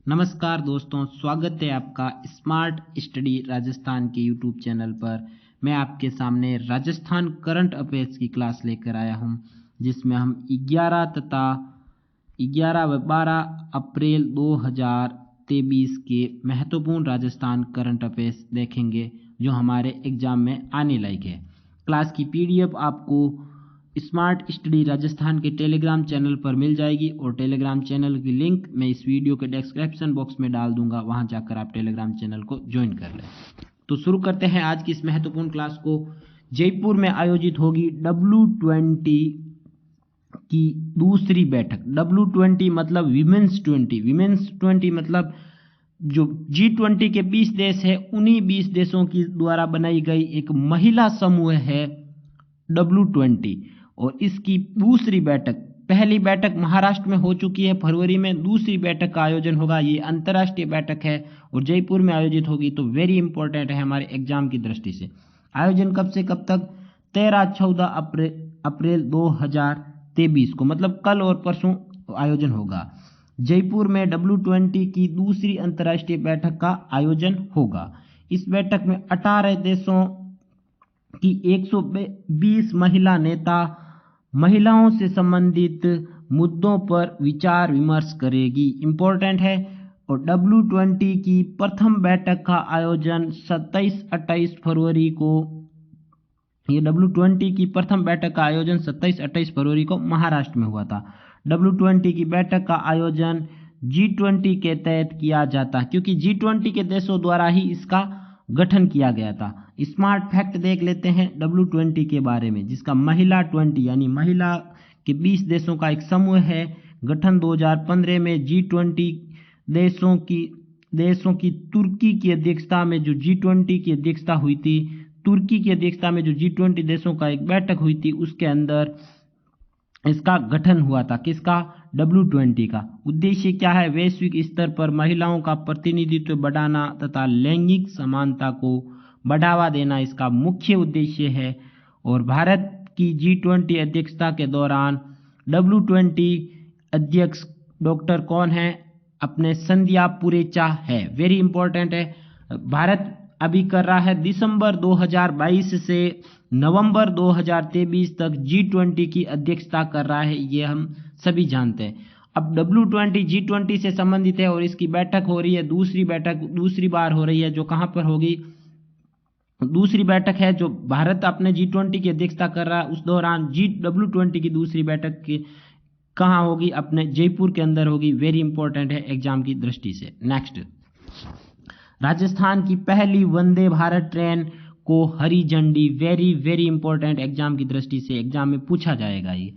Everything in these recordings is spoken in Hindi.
नमस्कार दोस्तों, स्वागत है आपका स्मार्ट स्टडी राजस्थान के यूट्यूब चैनल पर। मैं आपके सामने राजस्थान करंट अफेयर्स की क्लास लेकर आया हूं, जिसमें हम 11 तथा 11 व 12 अप्रैल 2023 के महत्वपूर्ण राजस्थान करंट अफेयर्स देखेंगे, जो हमारे एग्जाम में आने लायक है। क्लास की पीडीएफ आपको स्मार्ट स्टडी राजस्थान के टेलीग्राम चैनल पर मिल जाएगी और टेलीग्राम चैनल की लिंक मैं इस वीडियो के डिस्क्रिप्शन बॉक्स में डाल दूंगा। वहां जाकर आप टेलीग्राम चैनल को ज्वाइन कर लें। तो शुरू करते हैं आज की इस महत्वपूर्ण क्लास को। जयपुर में आयोजित होगी W20 की दूसरी बैठक। W20 मतलब विमेंस 20 मतलब जो G20 के 20 देश है, उन्हीं 20 देशों की द्वारा बनाई गई एक महिला समूह है W20। और इसकी दूसरी बैठक, पहली बैठक महाराष्ट्र में हो चुकी है फरवरी में, दूसरी बैठक का आयोजन होगा। ये अंतर्राष्ट्रीय बैठक है और जयपुर में आयोजित होगी, तो वेरी इंपॉर्टेंट है हमारे एग्जाम की दृष्टि से। आयोजन कब से कब तक? 13-14 अप्रैल 2023 को, मतलब कल और परसों आयोजन होगा। जयपुर में W20 की दूसरी अंतर्राष्ट्रीय बैठक का आयोजन होगा। इस बैठक में 18 देशों की 120 महिला नेता महिलाओं से संबंधित मुद्दों पर विचार विमर्श करेगी। इंपॉर्टेंट है। और W20 की प्रथम बैठक का आयोजन 27-28 फरवरी को, ये W20 की प्रथम बैठक का आयोजन 27-28 फरवरी को महाराष्ट्र में हुआ था। W20 की बैठक का आयोजन G20 के तहत किया जाता, क्योंकि G20 के देशों द्वारा ही इसका गठन किया गया था। स्मार्ट फैक्ट देख लेते हैं W20 के बारे में, जिसका महिला 20 यानी महिला के 20 देशों का एक समूह है। गठन 2015 में G20 देशों की तुर्की की अध्यक्षता में जो G20 की अध्यक्षता हुई थी, तुर्की की अध्यक्षता में जो G20 देशों का एक बैठक हुई थी, उसके अंदर इसका गठन हुआ था। किसका? W20 का। उद्देश्य क्या है? वैश्विक स्तर पर महिलाओं का प्रतिनिधित्व बढ़ाना तथा लैंगिक समानता को बढ़ावा देना इसका मुख्य उद्देश्य है। और भारत की G20 अध्यक्षता के दौरान W20 अध्यक्ष डॉक्टर कौन है? अपने संध्या पुरेचा है। वेरी इंपॉर्टेंट है। भारत अभी कर रहा है दिसंबर 2022 से नवंबर 2023 तक G20 की अध्यक्षता कर रहा है, ये हम सभी जानते हैं। अब W20 G20 से संबंधित है और इसकी बैठक हो रही है, दूसरी बार हो रही है, जो कहां पर होगी? दूसरी बैठक है जो भारत अपने G20 की अध्यक्षता कर रहा है, उस दौरान W20 की दूसरी बैठक की कहां होगी? अपने जयपुर के अंदर होगी। वेरी इंपॉर्टेंट है एग्जाम की दृष्टि से। नेक्स्ट, राजस्थान की पहली वंदे भारत ट्रेन को हरी झंडी। वेरी वेरी इंपॉर्टेंट एग्जाम की दृष्टि से, एग्जाम में पूछा जाएगा ये।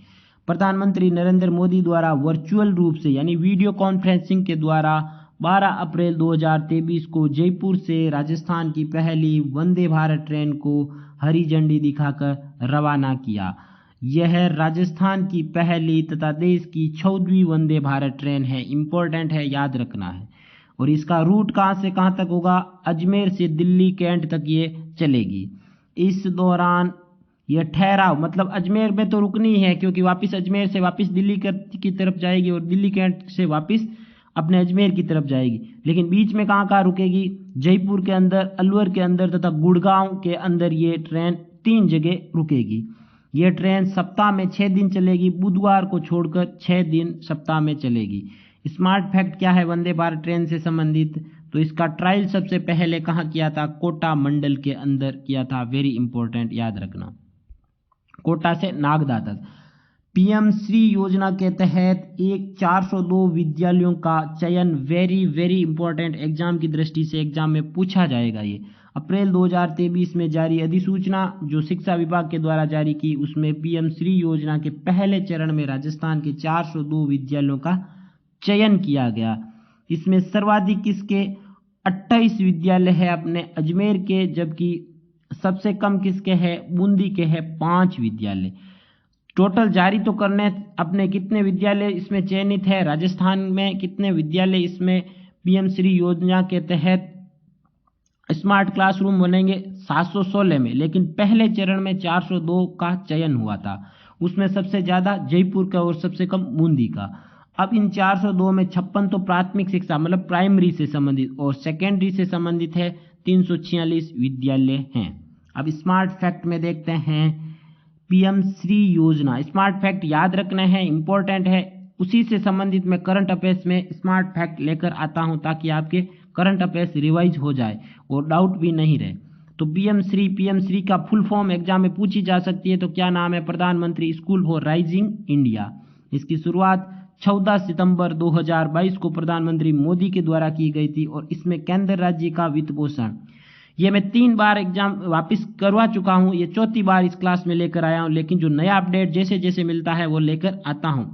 प्रधानमंत्री नरेंद्र मोदी द्वारा वर्चुअल रूप से यानी वीडियो कॉन्फ्रेंसिंग के द्वारा 12 अप्रैल 2023 को जयपुर से राजस्थान की पहली वंदे भारत ट्रेन को हरी झंडी दिखाकर रवाना किया। यह राजस्थान की पहली तथा देश की 14वीं वंदे भारत ट्रेन है। इंपॉर्टेंट है, याद रखना है। और इसका रूट कहां से कहां तक होगा? अजमेर से दिल्ली कैंट तक ये चलेगी। इस दौरान यह ठहराव, मतलब अजमेर में तो रुकनी है, क्योंकि वापस अजमेर से वापस दिल्ली की तरफ जाएगी और दिल्ली कैंट से वापस अपने अजमेर की तरफ जाएगी। लेकिन बीच में कहां कहां रुकेगी? जयपुर के अंदर, अलवर के अंदर तथा गुड़गांव के अंदर ये ट्रेन 3 जगह रुकेगी। यह ट्रेन सप्ताह में 6 दिन चलेगी, बुधवार को छोड़कर 6 दिन सप्ताह में चलेगी। स्मार्ट फैक्ट क्या है वंदे भारत ट्रेन से संबंधित? तो इसका ट्रायल सबसे पहले कहां किया था? कोटा मंडल के अंदर किया था। वेरी इंपॉर्टेंट, याद रखना। कोटा से नागदा तक। PM श्री योजना के तहत 402 विद्यालयों का चयन। वेरी वेरी इंपॉर्टेंट एग्जाम की दृष्टि से, एग्जाम में पूछा जाएगा ये। अप्रैल 2023 में जारी अधिसूचना जो शिक्षा विभाग के द्वारा जारी की, उसमें PM श्री योजना के पहले चरण में राजस्थान के 402 विद्यालयों का चयन किया गया। इसमें सर्वाधिक किसके? 28 विद्यालय है अपने अजमेर के, जबकि सबसे कम किसके है? बूंदी के है 5 विद्यालय। टोटल जारी तो करने अपने कितने विद्यालय इसमें चयनित है? राजस्थान में कितने विद्यालय इसमें PM श्री योजना के तहत स्मार्ट क्लासरूम बनेंगे? 716 में, लेकिन पहले चरण में 402 का चयन हुआ था। उसमें सबसे ज्यादा जयपुर का और सबसे कम बूंदी का। अब इन 402 में 56 तो प्राथमिक शिक्षा मतलब प्राइमरी से संबंधित और सेकेंडरी से संबंधित है, 346 विद्यालय हैं। अब स्मार्ट फैक्ट में देखते हैं पीएम श्री योजना। स्मार्ट फैक्ट याद रखना है, इंपॉर्टेंट है, उसी से संबंधित मैं करंट अफेयर्स में स्मार्ट फैक्ट लेकर आता हूं ताकि आपके करंट अफेयर्स रिवाइज हो जाए और डाउट भी नहीं रहे। तो पीएम श्री का फुल फॉर्म एग्जाम में पूछी जा सकती है, तो क्या नाम है? प्रधानमंत्री स्कूल फॉर राइजिंग इंडिया। इसकी शुरुआत 14 सितंबर 2022 को प्रधानमंत्री मोदी के द्वारा की गई थी और इसमें केंद्र राज्य का वित्त पोषण। ये मैं 3 बार एग्जाम वापस करवा चुका हूं, ये 4थी बार इस क्लास में लेकर आया हूं, लेकिन जो नया अपडेट जैसे जैसे मिलता है वो लेकर आता हूं।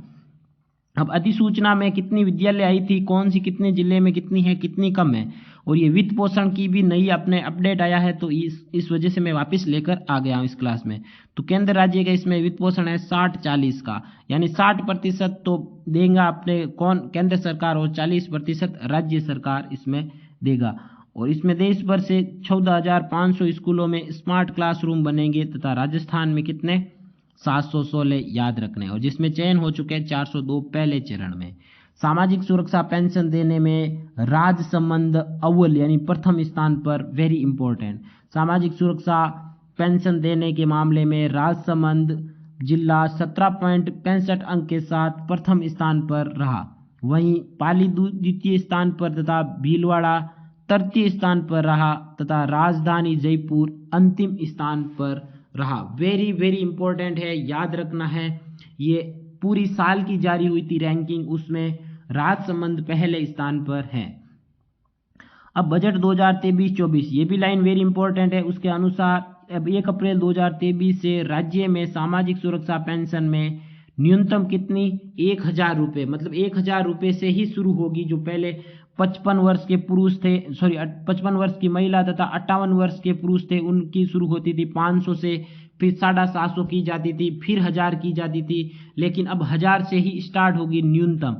अब अधिसूचना में कितनी विद्यालय आई थी, कौन सी कितने जिले में कितनी है, कितनी कम है, और ये वित्त पोषण की भी नई अपने अपडेट आया है, तो इस वजह से मैं वापस लेकर आ गया हूं इस क्लास में। तो केंद्र राज्य का इसमें वित्त पोषण है 60-40 का, यानी 60% तो देगा अपने कौन? केंद्र सरकार, और 40% राज्य सरकार इसमें देगा। और इसमें देश भर से 14,500 स्कूलों में स्मार्ट क्लासरूम बनेंगे तथा राजस्थान में कितने? 716 याद रखने, और जिसमें चयन हो चुके हैं 402 पहले चरण में। सामाजिक सुरक्षा पेंशन देने में राजसमंद अव्वल यानी प्रथम स्थान पर, वेरी इंपॉर्टेंट। सामाजिक सुरक्षा पेंशन देने के मामले में राजसमंद जिला 17.65 अंक के साथ प्रथम स्थान पर रहा। वहीं पाली द्वितीय स्थान पर तथा भीलवाड़ा तृतीय स्थान पर रहा तथा राजधानी जयपुर अंतिम स्थान पर रहा। वेरी वेरी इंपॉर्टेंट है, याद रखना है। ये पूरी साल की जारी हुई थी रैंकिंग, उसमें राजसमंद पहले स्थान पर है। अब बजट 2023-24, ये भी लाइन वेरी इंपॉर्टेंट है। उसके अनुसार अब 1 अप्रैल 2023 से राज्य में सामाजिक सुरक्षा पेंशन में न्यूनतम कितनी? 1,000 रुपये, मतलब 1,000 रुपये से ही शुरू होगी। जो पहले 55 वर्ष के पुरुष थे, 55 वर्ष की महिला तथा 58 वर्ष के पुरुष थे, उनकी शुरू होती थी 500 से, फिर 750 की जाती थी, फिर 1,000 की जाती थी, लेकिन अब 1,000 से ही स्टार्ट होगी न्यूनतम।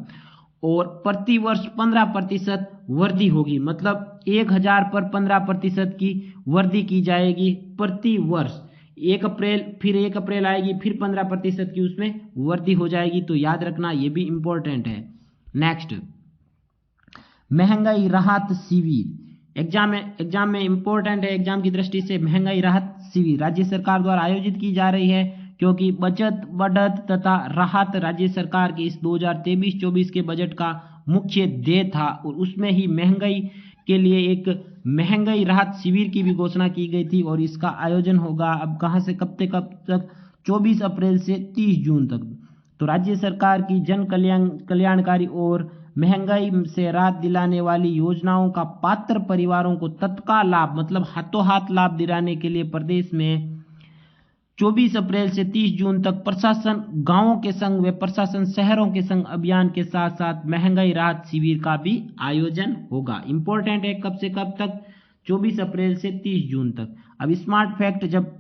और प्रति वर्ष 15% वृद्धि होगी, मतलब 1,000 पर 15% की वृद्धि की जाएगी प्रति वर्ष। 1 अप्रैल, फिर 1 अप्रैल आएगी, फिर 15% की उसमें वृद्धि हो जाएगी। तो याद रखना, ये भी इंपॉर्टेंट है। नेक्स्ट, महंगाई राहत शिविर। एग्जाम में इंपॉर्टेंट है, एग्जाम की दृष्टि से। महंगाई राहत शिविर राज्य सरकार द्वारा आयोजित की जा रही है, क्योंकि बचत, बढ़त तथा राहत राज्य सरकार के इस 2023-24 के बजट का मुख्य ध्येय था, और उसमें ही महंगाई के लिए एक महंगाई राहत शिविर की भी घोषणा की गई थी। और इसका आयोजन होगा अब कहां से कब तक? 24 अप्रैल से 30 जून तक। तो राज्य सरकार की जन कल्याणकारी और महंगाई से राहत दिलाने वाली योजनाओं का पात्र परिवारों को तत्काल लाभ, मतलब हाथों हाथ लाभ दिलाने के लिए प्रदेश में 24 अप्रैल से 30 जून तक प्रशासन गांवों के संग व प्रशासन शहरों के संग अभियान के साथ साथ महंगाई राहत शिविर का भी आयोजन होगा। इंपॉर्टेंट है, कब से कब तक? 24 अप्रैल से 30 जून तक। अब स्मार्ट फैक्ट, जब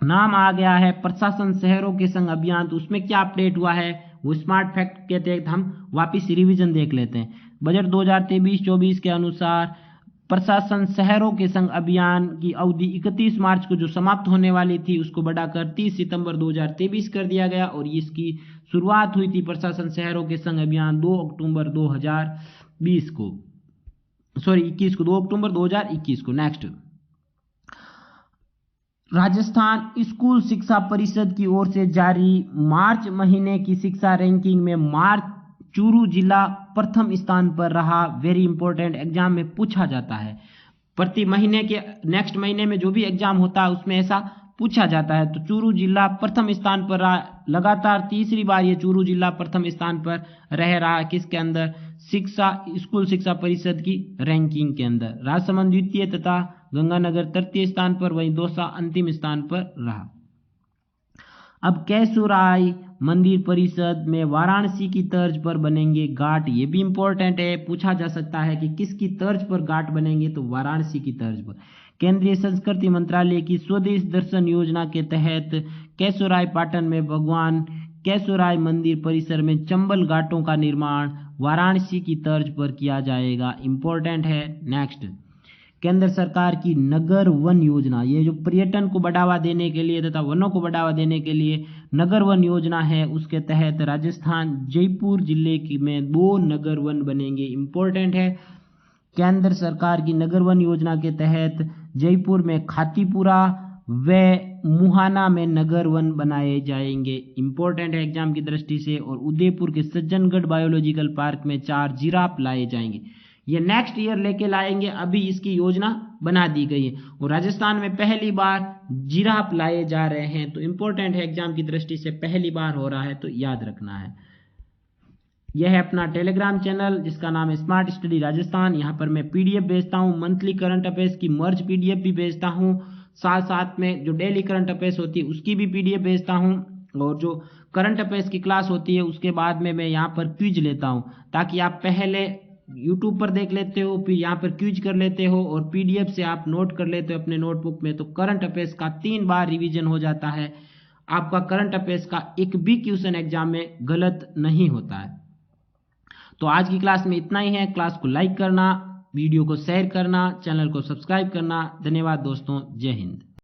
नाम आ गया है प्रशासन शहरों के संग अभियान, तो उसमें क्या अपडेट हुआ है वो स्मार्ट फैक्ट के तहत हम वापिस रिवीजन देख लेते हैं। बजट 2023-24 के अनुसार प्रशासन शहरों के संग अभियान की अवधि 31 मार्च को जो समाप्त होने वाली थी, उसको बढ़ाकर 30 सितंबर 2023 कर दिया गया, और इसकी शुरुआत हुई थी प्रशासन शहरों के संग अभियान 2 अक्टूबर 2021 को। 2 अक्टूबर 2021 को। नेक्स्ट, राजस्थान स्कूल शिक्षा परिषद की ओर से जारी मार्च महीने की शिक्षा रैंकिंग में चूरू जिला प्रथम स्थान पर रहा। वेरी इंपॉर्टेंट, एग्जाम में पूछा जाता है प्रति महीने के, नेक्स्ट महीने में जो भी एग्जाम होता है उसमें ऐसा पूछा जाता है। तो चूरू जिला प्रथम स्थान पर रहा, लगातार तीसरी बार ये चूरू जिला प्रथम स्थान पर रह रहा। किसके अंदर? स्कूल शिक्षा परिषद की रैंकिंग के अंदर। राजसमंद द्वितीय तथा गंगानगर तृतीय स्थान पर, वहीं दौसा अंतिम स्थान पर रहा। अब कैसुराय मंदिर परिषद में वाराणसी की तर्ज पर बनेंगे घाट। ये भी इंपॉर्टेंट है, पूछा जा सकता है कि किसकी तर्ज पर घाट बनेंगे, तो वाराणसी की तर्ज पर। केंद्रीय संस्कृति मंत्रालय की स्वदेश दर्शन योजना के तहत कैसुराय पाटन में भगवान कैसुराय मंदिर परिसर में चंबल घाटों का निर्माण वाराणसी की तर्ज पर किया जाएगा। इंपॉर्टेंट है। नेक्स्ट, केंद्र सरकार की नगर वन योजना, ये जो पर्यटन को बढ़ावा देने के लिए तथा वनों को बढ़ावा देने के लिए नगर वन योजना है उसके तहत राजस्थान जयपुर जिले की में 2 नगर वन बनेंगे। इंपॉर्टेंट है, केंद्र सरकार की नगर वन योजना के तहत जयपुर में खातीपुरा व मुहाना में नगर वन बनाए जाएंगे। इंपॉर्टेंट है एग्जाम की दृष्टि से। और उदयपुर के सज्जनगढ़ बायोलॉजिकल पार्क में 4 जिराफ लाए जाएंगे। ये नेक्स्ट ईयर लेके लाएंगे, अभी इसकी योजना बना दी गई है और राजस्थान में पहली बार जिराफ लाए जा रहे हैं। तो इंपॉर्टेंट है एग्जाम की दृष्टि से, पहली बार हो रहा है तो याद रखना है। यह है अपना टेलीग्राम चैनल जिसका नाम है स्मार्ट स्टडी राजस्थान। यहाँ पर मैं पीडीएफ भेजता हूँ, मंथली करंट अफेयर्स की मर्ज पीडीएफ भी भेजता हूँ, साथ साथ में जो डेली करंट अफेयर्स होती है उसकी भी पीडीएफ भेजता हूँ, और जो करंट अफेयर्स की क्लास होती है उसके बाद में मैं यहाँ पर क्विज लेता हूँ, ताकि आप पहले यूट्यूब पर देख लेते हो, फिर यहाँ पर क्विज कर लेते हो और पीडीएफ से आप नोट कर लेते हो अपने नोटबुक में। तो करंट अफेयर्स का 3 बार रिवीजन हो जाता है, आपका करंट अफेयर्स का एक भी क्वेश्चन एग्जाम में गलत नहीं होता है। तो आज की क्लास में इतना ही है। क्लास को लाइक करना, वीडियो को शेयर करना, चैनल को सब्सक्राइब करना। धन्यवाद दोस्तों, जय हिंद।